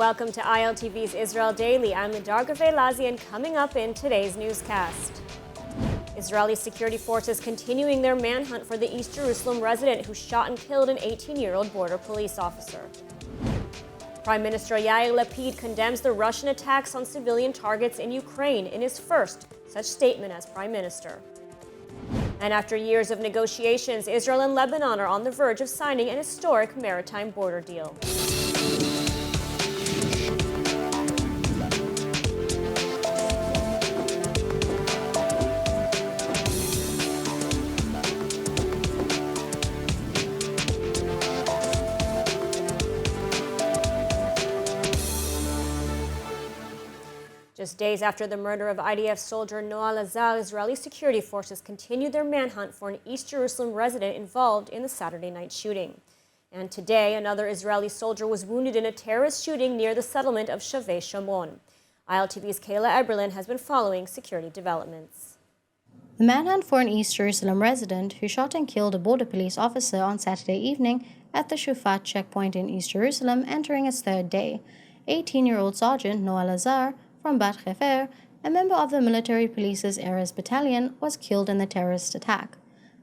Welcome to ILTV's Israel Daily. I'm Midar Gavelazi, and coming up in today's newscast. Israeli security forces continuing their manhunt for the East Jerusalem resident who shot and killed an 18-year-old border police officer. Prime Minister Yair Lapid condemns the Russian attacks on civilian targets in Ukraine in his first such statement as Prime Minister. And after years of negotiations, Israel and Lebanon are on the verge of signing an historic maritime border deal. Just days after the murder of IDF soldier Noah Lazar, Israeli security forces continued their manhunt for an East Jerusalem resident involved in the Saturday night shooting. And today, another Israeli soldier was wounded in a terrorist shooting near the settlement of Shavei Shomron. ILTV's Kayla Eberlin has been following security developments. The manhunt for an East Jerusalem resident who shot and killed a border police officer on Saturday evening at the Shufat checkpoint in East Jerusalem entering its third day. 18-year-old Sergeant Noah Lazar from Bat Hefer, a member of the military police's Erez battalion, was killed in the terrorist attack.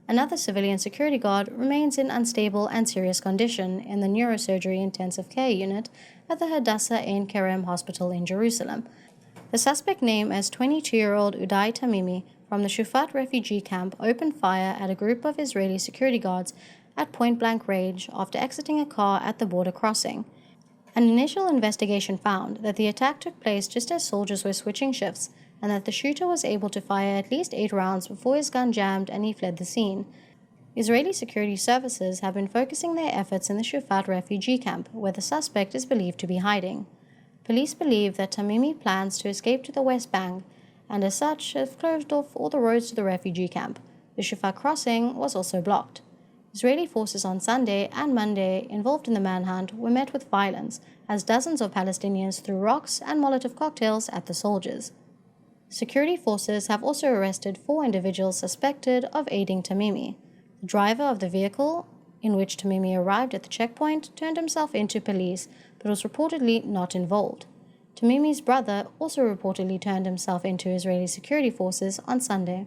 Another civilian security guard remains in unstable and serious condition in the neurosurgery intensive care unit at the Hadassah Ein Kerem hospital in Jerusalem. The suspect, named as 22-year-old Uday Tamimi from the Shufat refugee camp, opened fire at a group of Israeli security guards at point-blank range after exiting a car at the border crossing. An initial investigation found that the attack took place just as soldiers were switching shifts and that the shooter was able to fire at least 8 rounds before his gun jammed and he fled the scene. Israeli security services have been focusing their efforts in the Shufat refugee camp, where the suspect is believed to be hiding. Police believe that Tamimi plans to escape to the West Bank and as such have closed off all the roads to the refugee camp. The Shufat crossing was also blocked. Israeli forces on Sunday and Monday involved in the manhunt were met with violence as dozens of Palestinians threw rocks and Molotov cocktails at the soldiers. Security forces have also arrested 4 individuals suspected of aiding Tamimi. The driver of the vehicle in which Tamimi arrived at the checkpoint turned himself into police but was reportedly not involved. Tamimi's brother also reportedly turned himself into Israeli security forces on Sunday.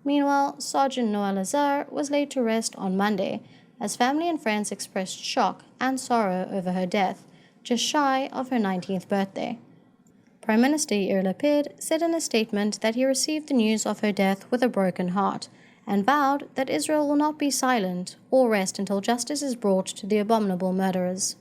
Meanwhile, Sergeant Noah Lazar was laid to rest on Monday, as family and friends expressed shock and sorrow over her death, just shy of her 19th birthday. Prime Minister Yair Lapid said in a statement that he received the news of her death with a broken heart, and vowed that Israel will not be silent or rest until justice is brought to the abominable murderers.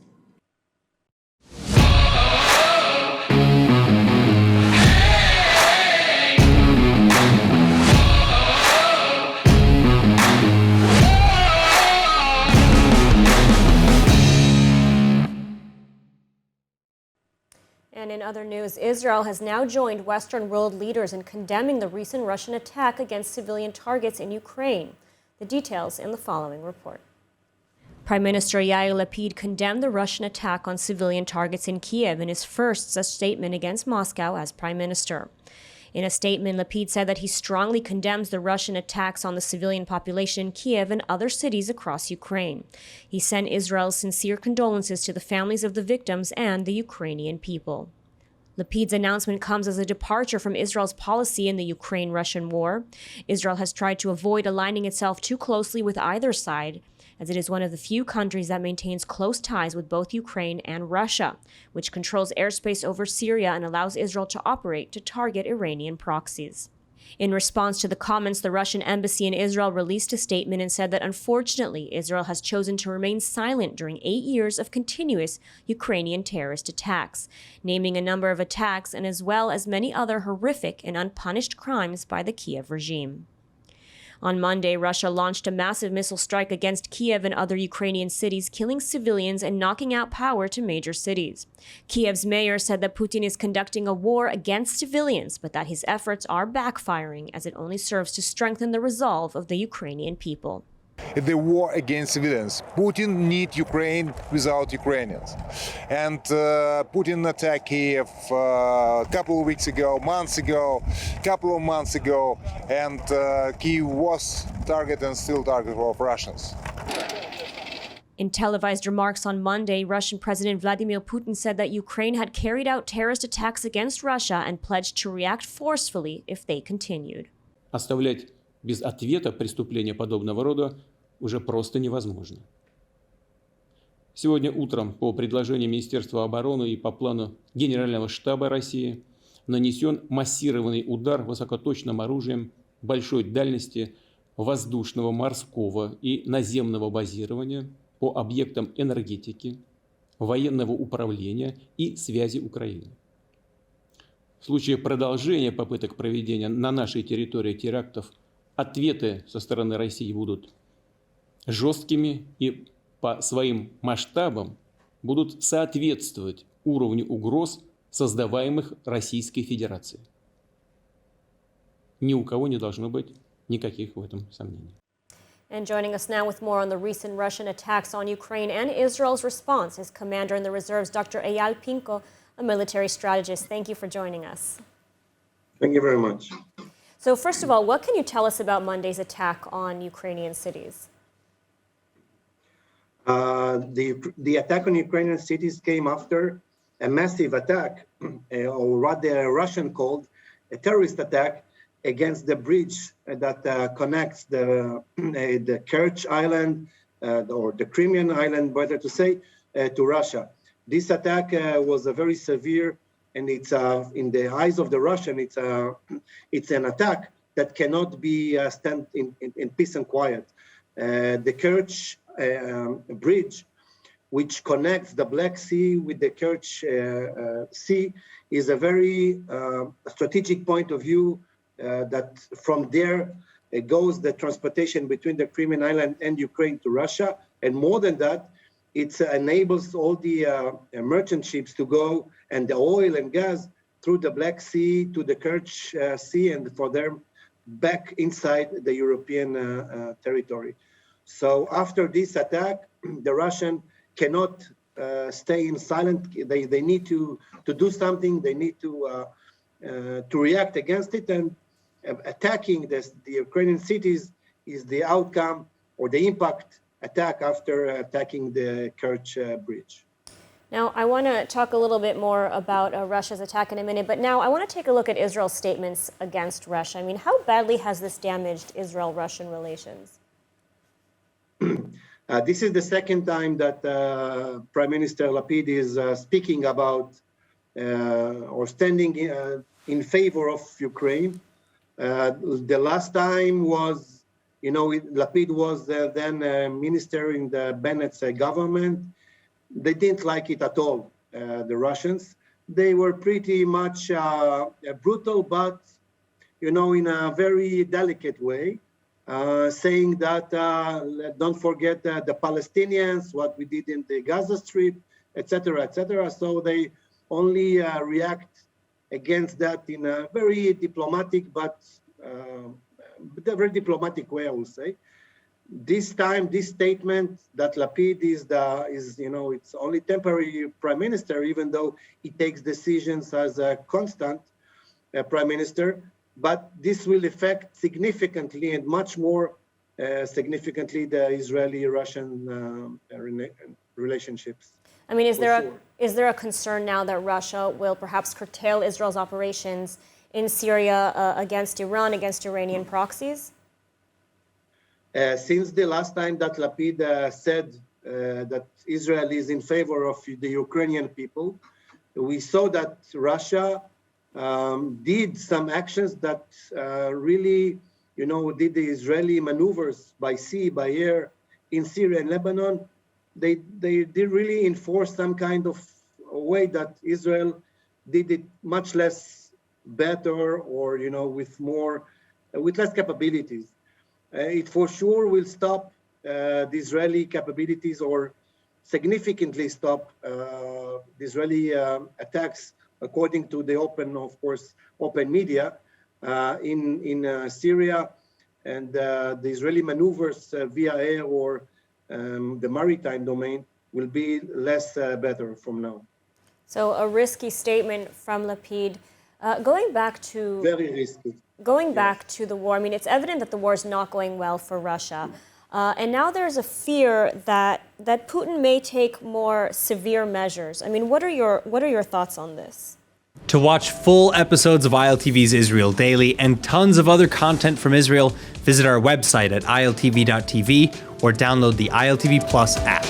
And in other news, Israel has now joined Western world leaders in condemning the recent Russian attack against civilian targets in Ukraine. The details in the following report. Prime Minister Yair Lapid condemned the Russian attack on civilian targets in Kiev in his first such statement against Moscow as Prime Minister. In a statement, Lapid said that he strongly condemns the Russian attacks on the civilian population in Kiev and other cities across Ukraine. He sent Israel's sincere condolences to the families of the victims and the Ukrainian people. Lapid's announcement comes as a departure from Israel's policy in the Ukraine-Russian war. Israel has tried to avoid aligning itself too closely with either side, as it is one of the few countries that maintains close ties with both Ukraine and Russia, which controls airspace over Syria and allows Israel to operate to target Iranian proxies. In response to the comments, the Russian embassy in Israel released a statement and said that unfortunately, Israel has chosen to remain silent during 8 years of continuous Ukrainian terrorist attacks, naming a number of attacks and as well as many other horrific and unpunished crimes by the Kiev regime. On Monday, Russia launched a massive missile strike against Kiev and other Ukrainian cities, killing civilians and knocking out power to major cities. Kiev's mayor said that Putin is conducting a war against civilians, but that his efforts are backfiring as it only serves to strengthen the resolve of the Ukrainian people. The war against civilians. Putin needs Ukraine without Ukrainians. And Putin attacked Kiev a couple of weeks ago, couple of months ago, and Kiev was target and still target of Russians. In televised remarks on Monday, Russian President Vladimir Putin said that Ukraine had carried out terrorist attacks against Russia and pledged to react forcefully if they continued. Оставлять без ответа преступления подобного рода уже просто невозможно. Сегодня утром по предложению Министерства обороны и по плану Генерального штаба России нанесен массированный удар высокоточным оружием большой дальности воздушного, морского и наземного базирования по объектам энергетики, военного управления и связи Украины. В случае продолжения попыток проведения на нашей территории терактов ответы со стороны России будут жесткими и по своим масштабам будут соответствовать уровню угроз, создаваемых Российской Федерацией. Ни у кого не должно быть никаких в этом сомнений. And joining us now with more on the recent Russian attacks on Ukraine and Israel's response is Commander in the Reserves, Dr. Eyal Pinko, a military strategist. Thank you for joining us. Thank you very much. So first of all, what can you tell us about Monday's attack on Ukrainian cities? The attack on Ukrainian cities came after a massive attack, or rather Russian called a terrorist attack, against the bridge that connects the Kerch Island, or the Crimean Island, better to say, to Russia. This attack was very severe, and it's in the eyes of the Russian, it's an attack that cannot be stand in peace and quiet. The Kerch bridge, which connects the Black Sea with the Kerch Sea, is a very strategic point of view. That from there goes the transportation between the Crimean Island and Ukraine to Russia. And more than that, it enables all the merchant ships to go, and the oil and gas through the Black Sea to the Kerch Sea, and for them back inside the European territory. So after this attack, the Russian cannot stay in silent. They need to do something. They need to react against it, and attacking the Ukrainian cities is the outcome or the impact attack after attacking the Kerch bridge. Now, I want to talk a little bit more about Russia's attack in a minute, but now I want to take a look at Israel's statements against Russia. I mean, how badly has this damaged Israel-Russian relations? This is the second time that Prime Minister Lapid is speaking about or standing in favor of Ukraine. The last time was, Lapid was then minister in the Bennett's government. They didn't like it at all, the Russians. They were pretty much brutal, but, in a very delicate way, saying that don't forget the Palestinians, what we did in the Gaza Strip, etc., etc. So they only react against that in a very diplomatic, but a very diplomatic way, I will say. This time, this statement that Lapid is it's only temporary prime minister, even though he takes decisions as a constant prime minister. But this will affect significantly and much more significantly the Israeli-Russian relationships. I mean, is there a concern now that Russia will perhaps curtail Israel's operations in Syria against Iran, against Iranian proxies? Since the last time that Lapid said that Israel is in favor of the Ukrainian people, we saw that Russia did some actions that really, did the Israeli maneuvers by sea, by air in Syria and Lebanon. They did really enforce some kind of way that Israel did it much less better, or with less capabilities. It for sure will stop the Israeli capabilities, or significantly stop the Israeli attacks, according to the open media in Syria, and the Israeli maneuvers via air or the maritime domain will be less better from now. So a risky statement from Lapid. Going back to very risky. Going back to the war, I mean, it's evident that the war is not going well for Russia. And now there's a fear that Putin may take more severe measures. I mean, what are your thoughts on this? To watch full episodes of ILTV's Israel Daily and tons of other content from Israel, visit our website at iltv.tv or download the ILTV Plus app.